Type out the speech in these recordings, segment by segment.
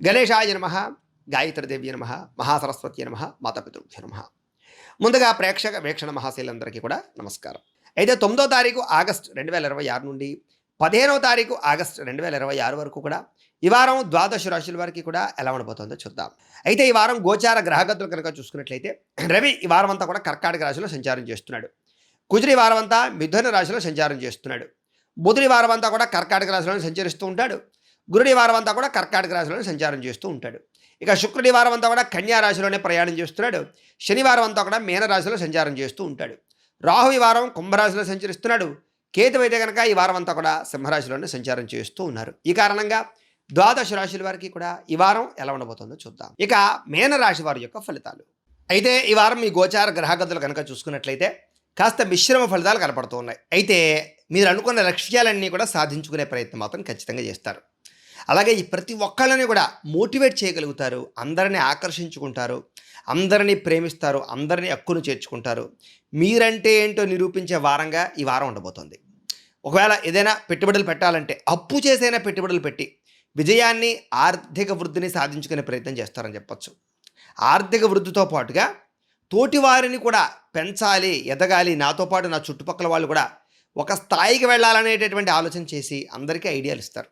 గణేశాయ నమః, గాయత్రీదేవ్య నమః, మహాసరస్వతి నమః, మాతాపితృభ్యో నమః. ముందుగా ప్రేక్షక వీక్షణ మహాశీలందరికీ కూడా నమస్కారం. అయితే 9వ తారీఖు ఆగస్టు 2026 నుండి 15వ తారీఖు ఆగస్టు 2026 వరకు కూడా ఈ వారం ద్వాదశ రాశుల వారికి కూడా ఎలా ఉండబోతుందో చూద్దాం. అయితే ఈ వారం గోచార గ్రహగతులు కనుక చూసుకున్నట్లయితే రవి ఈ వారం అంతా కూడా కర్కాటక రాశిలో సంచారం చేస్తున్నాడు. కుజుడు ఈ వారం అంతా మిథున రాశిలో సంచారం చేస్తున్నాడు. బుధుడు ఈ వారం అంతా కూడా కర్కాటక రాశిలో సంచరిస్తూ ఉంటాడు. గురుడు ఈ వారం అంతా కూడా కర్కాటక రాశిలోనే సంచారం చేస్తూ ఉంటాడు. ఇక శుక్రుడి వారం అంతా కూడా కన్యా రాశిలోనే ప్రయాణం చేస్తున్నాడు. శనివారం అంతా కూడా మీనరాశిలో సంచారం చేస్తూ ఉంటాడు. రాహు ఈ వారం కుంభరాశిలో సంచరిస్తున్నాడు. కేతు అయితే కనుక ఈ వారం అంతా కూడా సింహరాశిలోనే సంచారం చేస్తూ ఉన్నారు. ఈ కారణంగా ద్వాదశ రాశుల వారికి కూడా ఈ వారం ఎలా ఉండబోతుందో చూద్దాం. ఇక మీనరాశి వారి యొక్క ఫలితాలు. అయితే ఈ వారం మీ గోచార గ్రహగతులు కనుక చూసుకున్నట్లయితే కాస్త మిశ్రమ ఫలితాలు కనపడుతూ ఉన్నాయి. అయితే మీరు అనుకున్న లక్ష్యాలన్నీ కూడా సాధించుకునే ప్రయత్నం మాత్రం ఖచ్చితంగా చేస్తారు. అలాగే ఈ ప్రతి ఒక్కళ్ళని కూడా మోటివేట్ చేయగలుగుతారు. అందరినీ ఆకర్షించుకుంటారు, అందరినీ ప్రేమిస్తారు, అందరినీ హక్కును చేర్చుకుంటారు. మీరంటే ఏంటో నిరూపించే వారంగా ఈ వారం ఉండబోతోంది. ఒకవేళ ఏదైనా పెట్టుబడులు పెట్టాలంటే అప్పు చేసైనా పెట్టుబడులు పెట్టి విజయాన్ని, ఆర్థిక వృద్ధిని సాధించుకునే ప్రయత్నం చేస్తారని చెప్పచ్చు. ఆర్థిక వృద్ధితో పాటుగా తోటి వారిని కూడా పెంచాలి, ఎదగాలి, నాతో పాటు నా చుట్టుపక్కల వాళ్ళు కూడా ఒక స్థాయికి వెళ్ళాలనేటటువంటి ఆలోచన చేసి అందరికీ ఐడియాలు ఇస్తారు.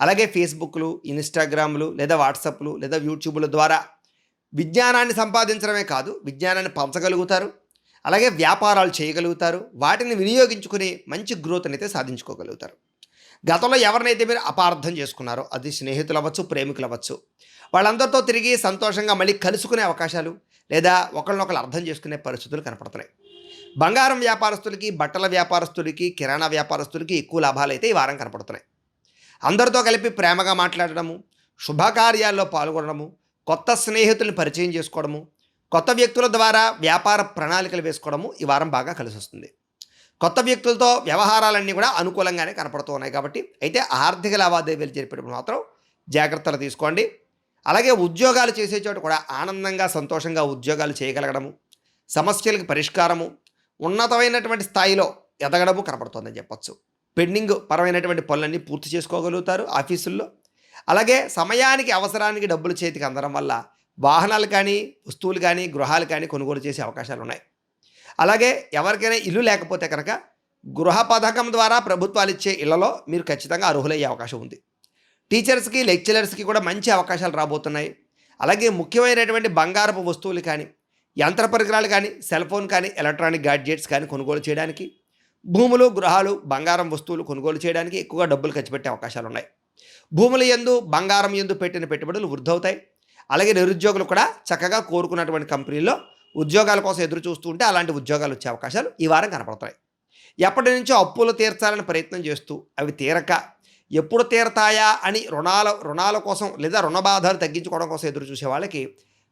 అలాగే ఫేస్బుక్లు, ఇన్స్టాగ్రామ్లు లేదా వాట్సాప్లు లేదా యూట్యూబ్ల ద్వారా విజ్ఞానాన్ని సంపాదించడమే కాదు, విజ్ఞానాన్ని పంచగలుగుతారు. అలాగే వ్యాపారాలు చేయగలుగుతారు. వాటిని వినియోగించుకుని మంచి గ్రోత్ని అయితే సాధించుకోగలుగుతారు. గతంలో ఎవరినైతే మీరు అపార్థం చేసుకున్నారో, అది స్నేహితులు అవ్వచ్చు, ప్రేమికులు అవ్వచ్చు, వాళ్ళందరితో తిరిగి సంతోషంగా మళ్ళీ కలుసుకునే అవకాశాలు లేదా ఒకరినొకరు అర్థం చేసుకునే పరిస్థితులు కనపడుతున్నాయి. బంగారం వ్యాపారస్తులకి, బట్టల వ్యాపారస్తులకి, కిరాణా వ్యాపారస్తులకి ఎక్కువ లాభాలు అయితే ఈ వారం కనపడుతున్నాయి. అందరితో కలిపి ప్రేమగా మాట్లాడడము, శుభకార్యాల్లో పాల్గొనడము, కొత్త స్నేహితులను పరిచయం చేసుకోవడము, కొత్త వ్యక్తుల ద్వారా వ్యాపార ప్రణాళికలు వేసుకోవడము ఈ వారం బాగా కలిసి వస్తుంది. కొత్త వ్యక్తులతో వ్యవహారాలన్నీ కూడా అనుకూలంగానే కనపడుతూ ఉన్నాయి. కాబట్టి అయితే ఆర్థిక లావాదేవీలు జరిపేటప్పుడు మాత్రం జాగ్రత్తలు తీసుకోండి. అలాగే ఉద్యోగాలు చేసే చోట కూడా ఆనందంగా, సంతోషంగా ఉద్యోగాలు చేయగలగడము, సమస్యలకు పరిష్కారము, ఉన్నతమైనటువంటి స్థాయిలో ఎదగడము కనపడుతుందని చెప్పచ్చు. పెండింగ్ పరమైనటువంటి పనులన్నీ పూర్తి చేసుకోగలుగుతారు ఆఫీసుల్లో. అలాగే సమయానికి, అవసరానికి డబ్బులు చేతికి అందడం వల్ల వాహనాలు కానీ, వస్తువులు కానీ, గృహాలు కానీ కొనుగోలు చేసే అవకాశాలు ఉన్నాయి. అలాగే ఎవరికైనా ఇల్లు లేకపోతే కనుక గృహ పథకం ద్వారా ప్రభుత్వాలు ఇచ్చే ఇళ్లలో మీరు ఖచ్చితంగా అర్హులయ్యే అవకాశం ఉంది. టీచర్స్కి, లెక్చరర్స్కి కూడా మంచి అవకాశాలు రాబోతున్నాయి. అలాగే ముఖ్యమైనటువంటి బంగారపు వస్తువులు కానీ, యంత్ర పరికరాలు కానీ, సెల్ ఫోన్ కానీ, ఎలక్ట్రానిక్ గాడ్జెట్స్ కానీ కొనుగోలు చేయడానికి, భూములు, గృహాలు, బంగారం వస్తువులు కొనుగోలు చేయడానికి ఎక్కువగా డబ్బులు ఖర్చు పెట్టే అవకాశాలు ఉన్నాయి. భూముల యందు, బంగారం యందు పెట్టిన పెట్టుబడులు వృద్ధి అవుతాయి. అలాగే నిరుద్యోగులు కూడా చక్కగా కోరుకున్నటువంటి కంపెనీల్లో ఉద్యోగాల కోసం ఎదురు చూస్తూ ఉంటే అలాంటి ఉద్యోగాలు వచ్చే అవకాశాలు ఈ వారం కనపడతాయి. ఎప్పటి నుంచో అప్పులు తీర్చాలని ప్రయత్నం చేస్తూ అవి తీరక ఎప్పుడు తీరతాయా అని రుణాల కోసం లేదా రుణ బాధలు తగ్గించుకోవడం కోసం ఎదురు చూసే వాళ్ళకి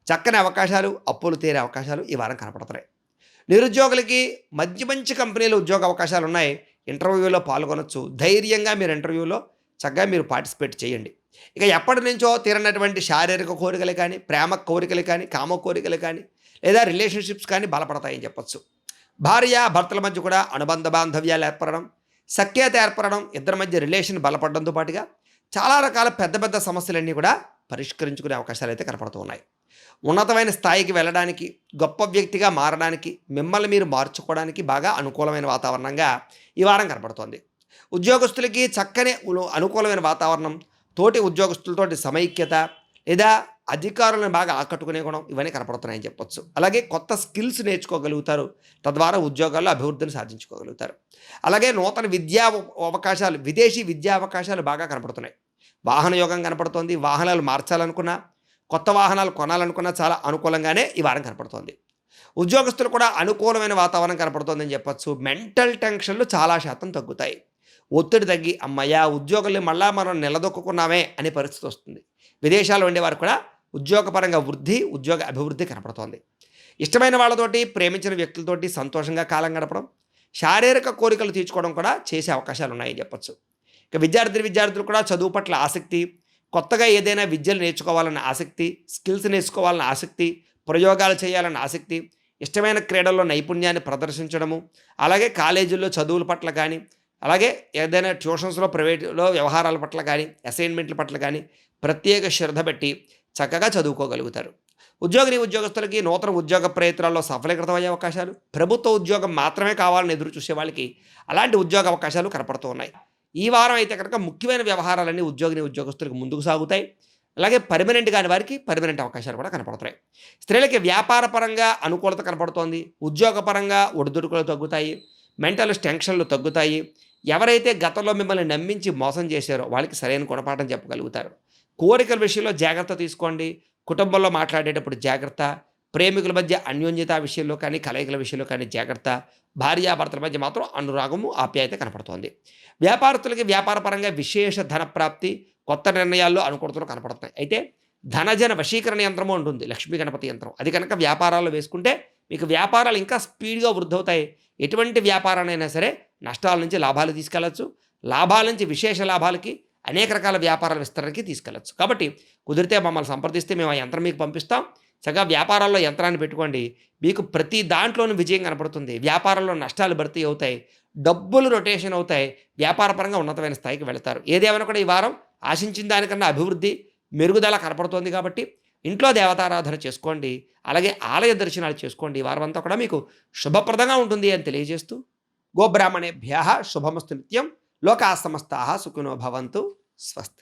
చక్కని అవకాశాలు, అప్పులు తీరే అవకాశాలు ఈ వారం కనపడుతున్నాయి. నిరుద్యోగులకి మంచి కంపెనీలు ఉద్యోగ అవకాశాలు ఉన్నాయి. ఇంటర్వ్యూలో పాల్గొనవచ్చు. ధైర్యంగా మీరు ఇంటర్వ్యూలో చక్కగా మీరు పార్టిసిపేట్ చేయండి. ఇక ఎప్పటి నుంచో తీరనటువంటి శారీరక కోరికలు కానీ, ప్రేమ కోరికలు కానీ, కామ కోరికలు కానీ, లేదా రిలేషన్షిప్స్ కానీ బలపడతాయని చెప్పచ్చు. భార్య భర్తల మధ్య కూడా అనుబంధ బాంధవ్యాలు ఏర్పడడం, సఖ్యత ఏర్పడడం, ఇద్దరి మధ్య రిలేషన్ బలపడడంతో పాటుగా చాలా రకాల పెద్ద సమస్యలన్నీ కూడా పరిష్కరించుకునే అవకాశాలు అయితే కనపడుతూ ఉన్నాయి. ఉన్నతమైన స్థాయికి వెళ్ళడానికి, గొప్ప వ్యక్తిగా మారడానికి, మిమ్మల్ని మీరు మార్చుకోవడానికి బాగా అనుకూలమైన వాతావరణంగా ఈ వారం కనపడుతోంది. ఉద్యోగస్తులకి చక్కని అనుకూలమైన వాతావరణం, తోటి ఉద్యోగస్తులతోటి సమైక్యత లేదా అధికారులను బాగా ఆకట్టుకునే గుణం ఇవన్నీ కనపడుతున్నాయని చెప్పొచ్చు. అలాగే కొత్త స్కిల్స్ నేర్చుకోగలుగుతారు. తద్వారా ఉద్యోగాల్లో అభివృద్ధిని సాధించుకోగలుగుతారు. అలాగే నూతన విద్యా అవకాశాలు, విదేశీ విద్యా అవకాశాలు బాగా కనపడుతున్నాయి. వాహన యోగం కనపడుతోంది. వాహనాలు మార్చాలనుకున్నా, కొత్త వాహనాలు కొనాలనుకున్నా చాలా అనుకూలంగానే ఈ వారం కనపడుతోంది. ఉద్యోగస్తులు కూడా అనుకూలమైన వాతావరణం కనపడుతోందని చెప్పచ్చు. మెంటల్ టెన్షన్లు చాలా శాతం తగ్గుతాయి. ఒత్తిడి తగ్గి అమ్మయ్య ఉద్యోగుల్ని మళ్ళా మనం నిలదొక్కున్నామే అనే పరిస్థితి వస్తుంది. విదేశాల్లో ఉండేవారు కూడా ఉద్యోగపరంగా వృద్ధి, ఉద్యోగ అభివృద్ధి కనపడుతోంది. ఇష్టమైన వాళ్ళతోటి, ప్రేమించిన వ్యక్తులతోటి సంతోషంగా కాలం గడపడం, శారీరక కోరికలు తీర్చుకోవడం కూడా చేసే అవకాశాలు ఉన్నాయని చెప్పచ్చు. ఇక విద్యార్థులు కూడా చదువు పట్ల ఆసక్తి, కొత్తగా ఏదైనా విద్యలు నేర్చుకోవాలన్న ఆసక్తి, స్కిల్స్ నేర్చుకోవాలన్న ఆసక్తి, ప్రయోగాలు చేయాలన్న ఆసక్తి, ఇష్టమైన క్రీడల్లో నైపుణ్యాన్ని ప్రదర్శించడము, అలాగే కాలేజీల్లో చదువుల పట్ల కానీ, అలాగే ఏదైనా ట్యూషన్స్లో, ప్రైవేట్లో వ్యవహారాల పట్ల కానీ, అసైన్మెంట్ల పట్ల కానీ, ప్రత్యేక శ్రద్ధ పెట్టి చక్కగా చదువుకోగలుగుతారు. ఉద్యోగస్తులకి నూతన ఉద్యోగ ప్రయత్నాల్లో సఫలీకృతం అయ్యే అవకాశాలు, ప్రభుత్వ ఉద్యోగం మాత్రమే కావాలని ఎదురు చూసే వాళ్ళకి అలాంటి ఉద్యోగ అవకాశాలు కనపడుతూ ఉన్నాయి. ఈ వారం అయితే కనుక ముఖ్యమైన వ్యవహారాలన్నీ ఉద్యోగస్తులకు ముందుకు సాగుతాయి. అలాగే పర్మనెంట్ కాని వారికి పర్మనెంట్ అవకాశాలు కూడా కనపడుతున్నాయి. స్త్రీలకి వ్యాపార పరంగా అనుకూలత కనపడుతోంది. ఉద్యోగపరంగా ఒడిదుడుకులు తగ్గుతాయి. మెంటల్ టెన్షన్లు తగ్గుతాయి. ఎవరైతే గతంలో మిమ్మల్ని నమ్మించి మోసం చేశారో వాళ్ళకి సరైన గుణపాఠం చెప్పగలుగుతారు. కోరికల విషయంలో జాగ్రత్త తీసుకోండి. కుటుంబంలో మాట్లాడేటప్పుడు జాగ్రత్త. ప్రేమికుల మధ్య అన్యోన్యత విషయంలో కానీ, కలయికల విషయంలో కానీ జాగ్రత్త. భార్యాభర్తల మధ్య మాత్రం అనురాగము, ఆప్యాయత కనపడుతోంది. వ్యాపారస్తులకి వ్యాపారపరంగా విశేష ధన ప్రాప్తి, కొత్త నిర్ణయాల్లో అనుకూలతలు కనపడుతున్నాయి. అయితే ధనజన వశీకరణ యంత్రము ఉంటుంది, లక్ష్మీ గణపతి యంత్రం. అది కనుక వ్యాపారాల్లో వేసుకుంటే మీకు వ్యాపారాలు ఇంకా స్పీడ్గా వృద్ధవుతాయి. ఎటువంటి వ్యాపారాన్నైనా సరే నష్టాల నుంచి లాభాలు తీసుకెళ్లొచ్చు. లాభాల నుంచి విశేష లాభాలకి, అనేక రకాల వ్యాపారాల విస్తరణకి తీసుకెళ్లొచ్చు. కాబట్టి కుదిరితే మమ్మల్ని సంప్రదిస్తే మేము ఆ యంత్రం మీకు పంపిస్తాం. చక్కగా వ్యాపారాల్లో యంత్రాన్ని పెట్టుకోండి. మీకు ప్రతి దాంట్లోనూ విజయం కనపడుతుంది. వ్యాపారంలో నష్టాలు భర్తీ అవుతాయి. డబ్బులు రొటేషన్ అవుతాయి. వ్యాపారపరంగా ఉన్నతమైన స్థాయికి వెళతారు. ఏదేమైనా కూడా ఈ వారం ఆశించిన దానికన్నా అభివృద్ధి, మెరుగుదల కనపడుతోంది కాబట్టి ఇంట్లో దేవతారాధన చేసుకోండి. అలాగే ఆలయ దర్శనాలు చేసుకోండి. ఈ వారం అంతా కూడా మీకు శుభప్రదంగా ఉంటుంది అని తెలియజేస్తూ, గోబ్రాహ్మణేభ్యః శుభమస్తు నిత్యం. లోకాః సమస్తాః సుఖినో భవంతు. స్వస్తి.